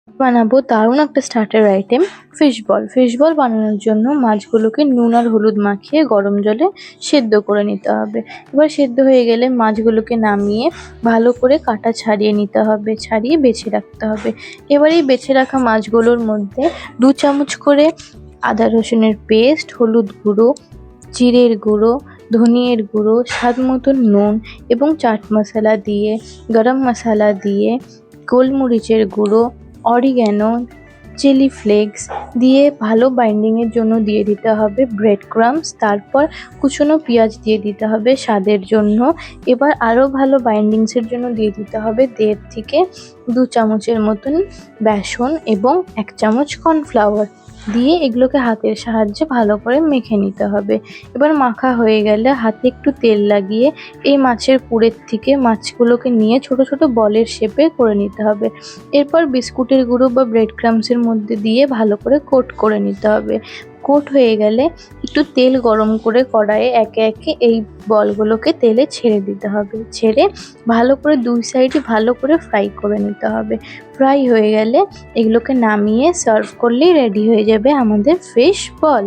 বানাবো দারুণ একটা starter item, fish ball. Fish ball বানানোর জন্য মাছগুলোকে নুন আর হলুদ মাখিয়ে গরম জলে সেদ্ধ করে নিতে হবে। এবার সেদ্ধ হয়ে গেলে মাছগুলোকে নামিয়ে ভালো করে কাঁটা ছাড়িয়ে নিতে হবে, ছাড়িয়ে বেছে রাখতে হবে। এবার এই বেছে রাখা মাছগুলোর মধ্যে 2 চামচ করে আদা রসুনের পেস্ট, হলুদ গুঁড়ো, জিরের গুঁড়ো, ধনিয়ার গুঁড়ো, স্বাদ মতন নুন এবং চাট মশলা দিয়ে, গরম মশলা দিয়ে, গোলমরিচের গুঁড়ো, অরিগ্যানো, চিলি ফ্লেক্স দিয়ে ভালো বাইন্ডিংয়ের জন্য দিয়ে দিতে হবে ব্রেড ক্রাম্বস। তারপর কুচনো পেঁয়াজ দিয়ে দিতে হবে স্বাদের জন্য। এবার আরও ভালো বাইন্ডিংসের জন্য দিয়ে দিতে হবে 1.5 থেকে 2 চামচের মতন বেসন এবং 1 চামচ কর্নফ্লাওয়ার দিয়ে এগুলোকে হাতের সাহায্যে ভালো করে মেখে নিতে হবে। এবার মাখা হয়ে গেলে হাতে একটু তেল লাগিয়ে এই মাছের পুরের থেকে মাছগুলোকে নিয়ে ছোট ছোট বলের শেপে করে নিতে হবে। এরপর বিস্কুটের গুঁড়ো বা ব্রেড ক্রাম্বসের মধ্যে দিয়ে ভালো করে কোট করে নিতে হবে। কোট হয়ে গেলে একটু তেল গরম করে কড়াইয়ে একে একে এই বলগুলোকে তেলে ছেড়ে দিতে হবে। ছেড়ে ভালো করে 2 সাইডই ভালো করে ফ্রাই করে নিতে হবে। ফ্রাই হয়ে গেলে এগুলোকে নামিয়ে সার্ভ করলেই রেডি হয়ে যাবে আমাদের ফিশ বল।